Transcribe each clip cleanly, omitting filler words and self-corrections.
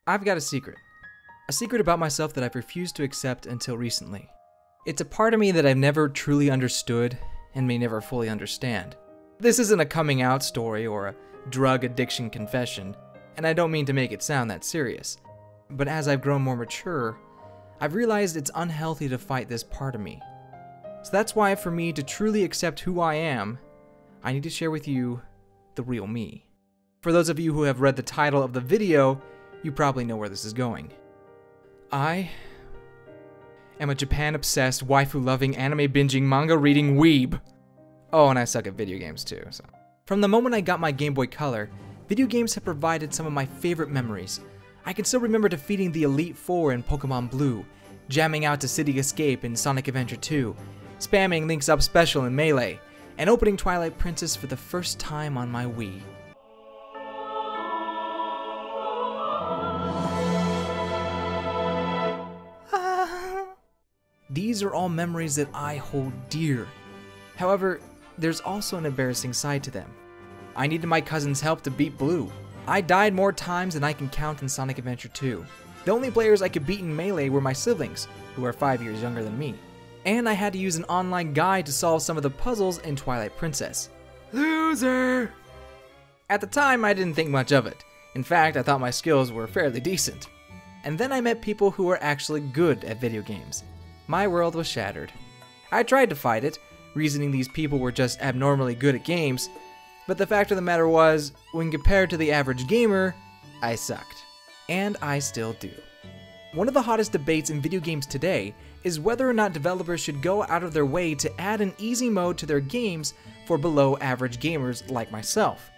I've got a secret about myself that I've refused to accept until recently. It's a part of me that I've never truly understood and may never fully understand. This isn't a coming out story or a drug addiction confession, and I don't mean to make it sound that serious. But as I've grown more mature, I've realized it's unhealthy to fight this part of me. So that's why for me to truly accept who I am, I need to share with you the real me. For those of you who have read the title of the video, you probably know where this is going. I am a Japan-obsessed, waifu-loving, anime-binging, manga-reading weeb. Oh, and I suck at video games too. So. From the moment I got my Game Boy Color, video games have provided some of my favorite memories. I can still remember defeating the Elite Four in Pokemon Blue, jamming out to City Escape in Sonic Adventure 2, spamming Link's Up Special in Melee, and opening Twilight Princess for the first time on my Wii. These are all memories that I hold dear. However, there's also an embarrassing side to them. I needed my cousin's help to beat Blue. I died more times than I can count in Sonic Adventure 2. The only players I could beat in Melee were my siblings, who are 5 years younger than me. And I had to use an online guide to solve some of the puzzles in Twilight Princess. Loser! At the time, I didn't think much of it. In fact, I thought my skills were fairly decent. And then I met people who were actually good at video games. My world was shattered. I tried to fight it, reasoning these people were just abnormally good at games, but the fact of the matter was, when compared to the average gamer, I sucked. And I still do. One of the hottest debates in video games today is whether or not developers should go out of their way to add an easy mode to their games for below average gamers like myself.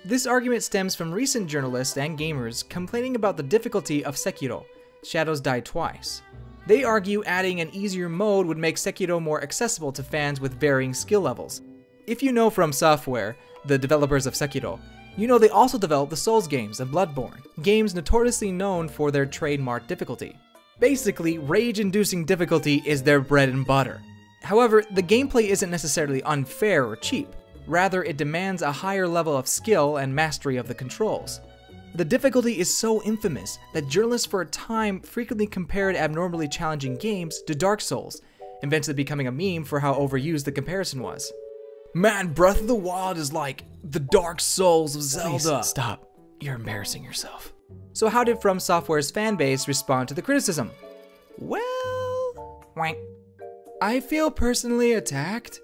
This argument stems from recent journalists and gamers complaining about the difficulty of Sekiro, Shadows Die Twice. They argue adding an easier mode would make Sekiro more accessible to fans with varying skill levels. If you know From Software, the developers of Sekiro, you know they also developed the Souls games and Bloodborne, games notoriously known for their trademark difficulty. Basically, rage-inducing difficulty is their bread and butter. However, the gameplay isn't necessarily unfair or cheap. Rather, it demands a higher level of skill and mastery of the controls. The difficulty is so infamous that journalists for a time frequently compared abnormally challenging games to Dark Souls, eventually becoming a meme for how overused the comparison was. Man, Breath of the Wild is like the Dark Souls of Zelda. Please, stop. You're embarrassing yourself. So how did From Software's fanbase respond to the criticism? Well, wank. I feel personally attacked.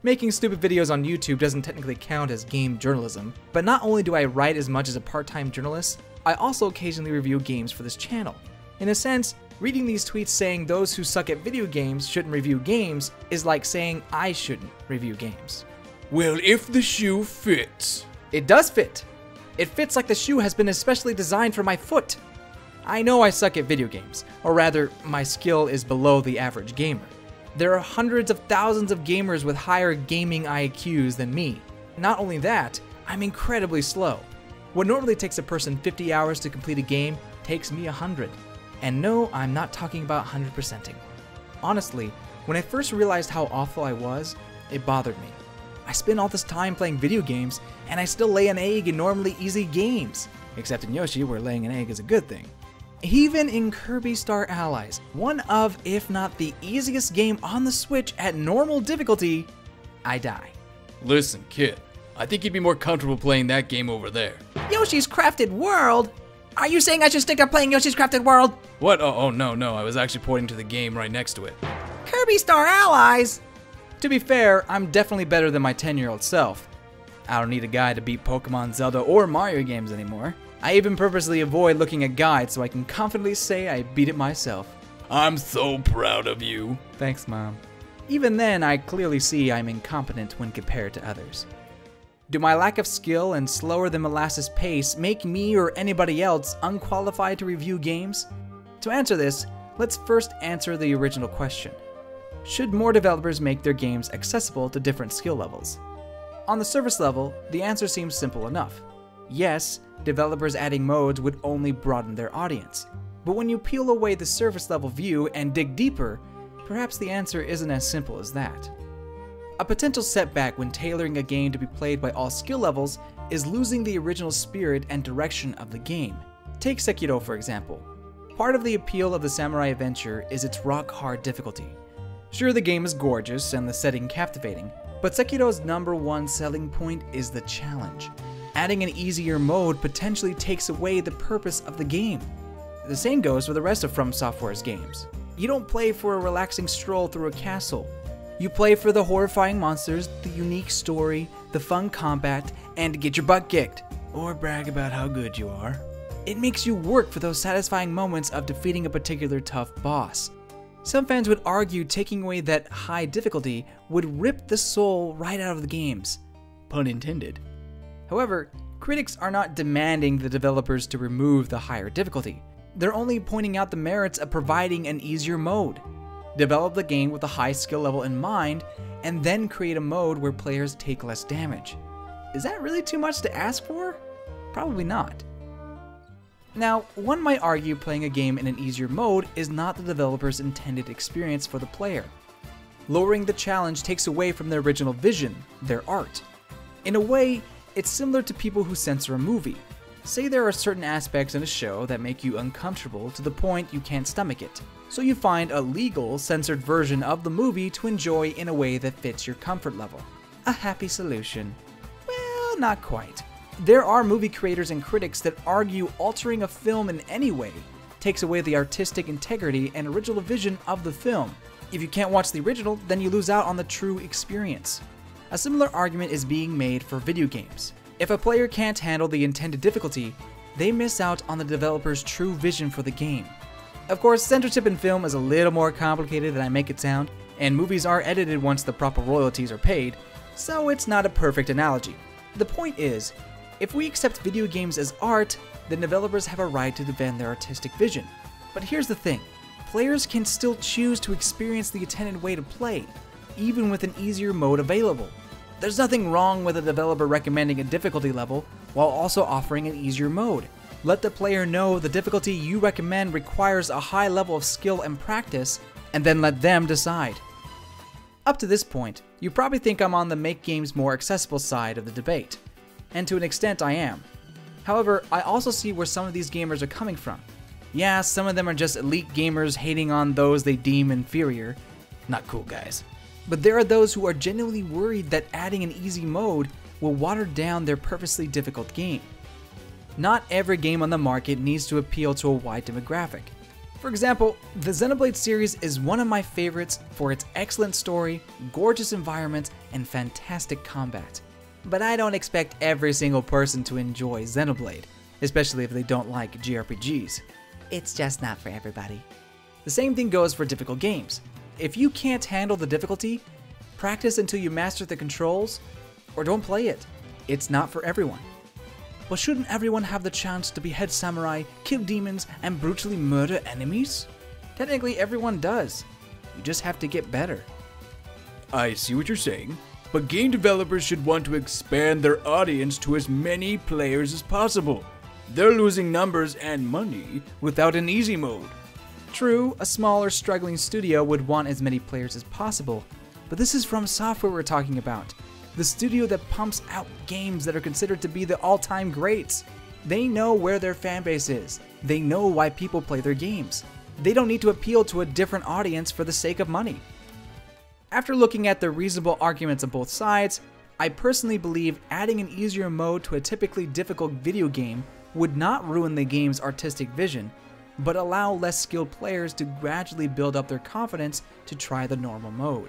Making stupid videos on YouTube doesn't technically count as game journalism, but not only do I write as much as a part-time journalist, I also occasionally review games for this channel. In a sense, reading these tweets saying those who suck at video games shouldn't review games is like saying I shouldn't review games. Well, if the shoe fits. It does fit. It fits like the shoe has been especially designed for my foot. I know I suck at video games, or rather, my skill is below the average gamer. There are hundreds of thousands of gamers with higher gaming IQs than me. Not only that, I'm incredibly slow. What normally takes a person 50 hours to complete a game takes me 100. And no, I'm not talking about 100%ing. Honestly, when I first realized how awful I was, it bothered me. I spend all this time playing video games, and I still lay an egg in normally easy games. Except in Yoshi, where laying an egg is a good thing. Even in Kirby Star Allies, one of, if not the easiest game on the Switch at normal difficulty, I die. Listen, kid, I think you'd be more comfortable playing that game over there. Yoshi's Crafted World? Are you saying I should stick to playing Yoshi's Crafted World? What? Oh, no, I was actually pointing to the game right next to it. Kirby Star Allies? To be fair, I'm definitely better than my 10-year-old self. I don't need a guide to beat Pokemon, Zelda, or Mario games anymore. I even purposely avoid looking at guides so I can confidently say I beat it myself. I'm so proud of you. Thanks, Mom. Even then, I clearly see I'm incompetent when compared to others. Do my lack of skill and slower than molasses pace make me or anybody else unqualified to review games? To answer this, let's first answer the original question. Should more developers make their games accessible to different skill levels? On the surface level, the answer seems simple enough. Yes, developers adding modes would only broaden their audience. But when you peel away the surface level view and dig deeper, perhaps the answer isn't as simple as that. A potential setback when tailoring a game to be played by all skill levels is losing the original spirit and direction of the game. Take Sekiro for example. Part of the appeal of the samurai adventure is its rock-hard difficulty. Sure, the game is gorgeous and the setting captivating, but Sekiro's #1 selling point is the challenge. Adding an easier mode potentially takes away the purpose of the game. The same goes for the rest of From Software's games. You don't play for a relaxing stroll through a castle. You play for the horrifying monsters, the unique story, the fun combat, and to get your butt kicked, or brag about how good you are. It makes you work for those satisfying moments of defeating a particular tough boss. Some fans would argue taking away that high difficulty would rip the soul right out of the games. Pun intended. However, critics are not demanding the developers to remove the higher difficulty. They're only pointing out the merits of providing an easier mode. Develop the game with a high skill level in mind, and then create a mode where players take less damage. Is that really too much to ask for? Probably not. Now, one might argue playing a game in an easier mode is not the developer's intended experience for the player. Lowering the challenge takes away from their original vision, their art. In a way, it's similar to people who censor a movie. Say there are certain aspects in a show that make you uncomfortable to the point you can't stomach it, so you find a legal, censored version of the movie to enjoy in a way that fits your comfort level. A happy solution. Well, not quite. There are movie creators and critics that argue altering a film in any way takes away the artistic integrity and original vision of the film. If you can't watch the original, then you lose out on the true experience. A similar argument is being made for video games. If a player can't handle the intended difficulty, they miss out on the developer's true vision for the game. Of course, censorship in film is a little more complicated than I make it sound, and movies are edited once the proper royalties are paid, so it's not a perfect analogy. The point is, if we accept video games as art, then developers have a right to defend their artistic vision. But here's the thing, players can still choose to experience the intended way to play, even with an easier mode available. There's nothing wrong with a developer recommending a difficulty level while also offering an easier mode. Let the player know the difficulty you recommend requires a high level of skill and practice, and then let them decide. Up to this point, you probably think I'm on the make games more accessible side of the debate, and to an extent I am. However, I also see where some of these gamers are coming from. Yeah, some of them are just elite gamers hating on those they deem inferior. Not cool, guys. But there are those who are genuinely worried that adding an easy mode will water down their purposely difficult game. Not every game on the market needs to appeal to a wide demographic. For example, the Xenoblade series is one of my favorites for its excellent story, gorgeous environment, and fantastic combat. But I don't expect every single person to enjoy Xenoblade, especially if they don't like JRPGs. It's just not for everybody. The same thing goes for difficult games. If you can't handle the difficulty, practice until you master the controls, or don't play it. It's not for everyone. But shouldn't everyone have the chance to behead samurai, kill demons, and brutally murder enemies? Technically, everyone does. You just have to get better. I see what you're saying, but game developers should want to expand their audience to as many players as possible. They're losing numbers and money without an easy mode. True, a smaller, struggling studio would want as many players as possible, but this is From Software we're talking about. The studio that pumps out games that are considered to be the all-time greats. They know where their fanbase is. They know why people play their games. They don't need to appeal to a different audience for the sake of money. After looking at the reasonable arguments of both sides, I personally believe adding an easier mode to a typically difficult video game would not ruin the game's artistic vision, but allow less skilled players to gradually build up their confidence to try the normal mode.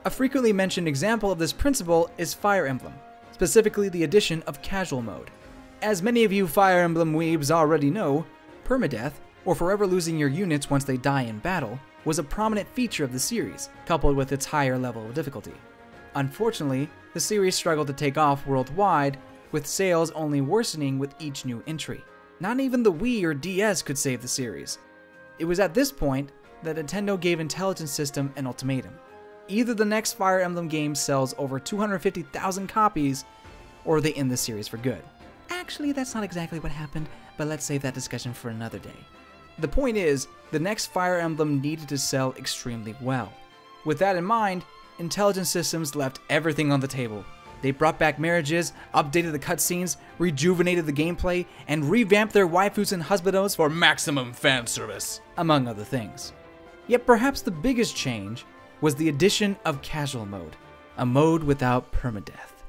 A frequently mentioned example of this principle is Fire Emblem, specifically the addition of casual mode. As many of you Fire Emblem weebs already know, permadeath, or forever losing your units once they die in battle, was a prominent feature of the series, coupled with its higher level of difficulty. Unfortunately, the series struggled to take off worldwide, with sales only worsening with each new entry. Not even the Wii or DS could save the series. It was at this point that Nintendo gave Intelligent System an ultimatum. Either the next Fire Emblem game sells over 250,000 copies, or they end the series for good. Actually, that's not exactly what happened, but let's save that discussion for another day. The point is, the next Fire Emblem needed to sell extremely well. With that in mind, Intelligent Systems left everything on the table. They brought back marriages, updated the cutscenes, rejuvenated the gameplay, and revamped their waifus and husbandos For maximum fan service. among other things. Yet perhaps the biggest change was the addition of casual mode, a mode without permadeath.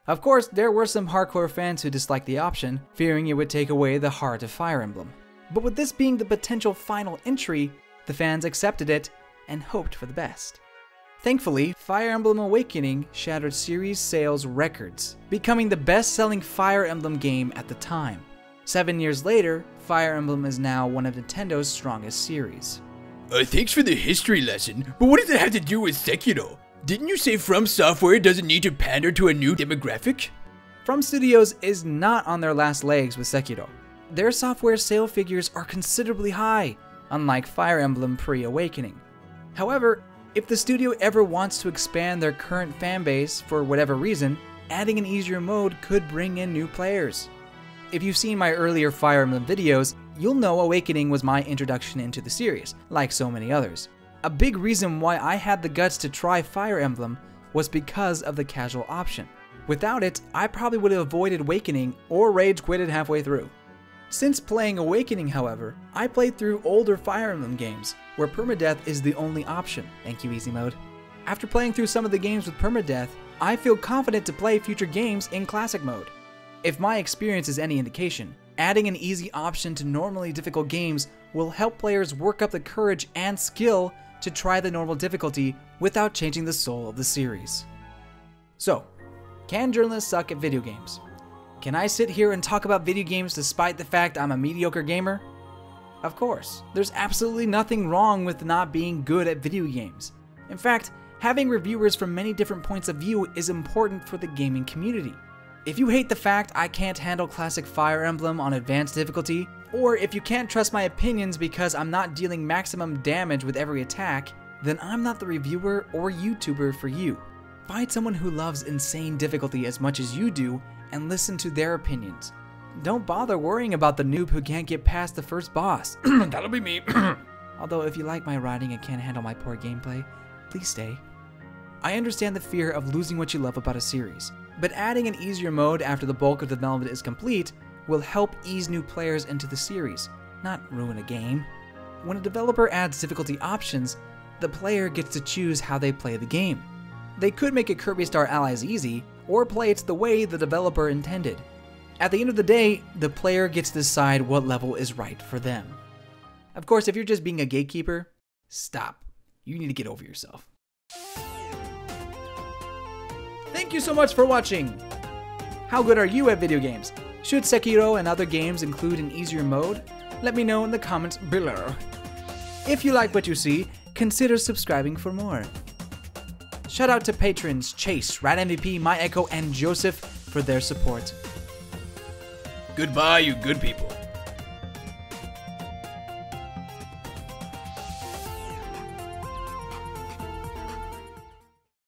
Of course, there were some hardcore fans who disliked the option, fearing it would take away the heart of Fire Emblem. But with this being the potential final entry, the fans accepted it and hoped for the best. Thankfully, Fire Emblem Awakening shattered series sales records, becoming the best-selling Fire Emblem game at the time. 7 years later, Fire Emblem is now one of Nintendo's strongest series. Thanks for the history lesson, but what does it have to do with Sekiro? Didn't you say From Software doesn't need to pander to a new demographic? From Studios is not on their last legs with Sekiro. Their software sale figures are considerably high, unlike Fire Emblem pre-Awakening. However, if the studio ever wants to expand their current fanbase for whatever reason, adding an easier mode could bring in new players. If you've seen my earlier Fire Emblem videos, you'll know Awakening was my introduction into the series, like so many others. A big reason why I had the guts to try Fire Emblem was because of the casual option. Without it, I probably would have avoided Awakening or rage quitted halfway through. Since playing Awakening, however, I played through older Fire Emblem games, where permadeath is the only option. Thank you, Easy Mode. After playing through some of the games with permadeath, I feel confident to play future games in Classic Mode. If my experience is any indication, adding an easy option to normally difficult games will help players work up the courage and skill to try the normal difficulty without changing the soul of the series. So, can journalists suck at video games? Can I sit here and talk about video games despite the fact I'm a mediocre gamer? Of course, there's absolutely nothing wrong with not being good at video games. In fact, having reviewers from many different points of view is important for the gaming community. If you hate the fact I can't handle classic Fire Emblem on advanced difficulty, or if you can't trust my opinions because I'm not dealing maximum damage with every attack, then I'm not the reviewer or YouTuber for you. Find someone who loves insane difficulty as much as you do and listen to their opinions. Don't bother worrying about the noob who can't get past the first boss. That'll be me. Although if you like my writing and can't handle my poor gameplay, please stay. I understand the fear of losing what you love about a series, but adding an easier mode after the bulk of the development is complete will help ease new players into the series, not ruin a game. When a developer adds difficulty options, the player gets to choose how they play the game. They could make a Kirby Star Allies easy, or play it the way the developer intended. At the end of the day, the player gets to decide what level is right for them. Of course, if you're just being a gatekeeper, stop. You need to get over yourself. Thank you so much for watching! How good are you at video games? Should Sekiro and other games include an easier mode? Let me know in the comments below. If you like what you see, consider subscribing for more. Shout out to patrons Chase, Rat MVP, My Echo, and Joseph for their support. Goodbye, you good people.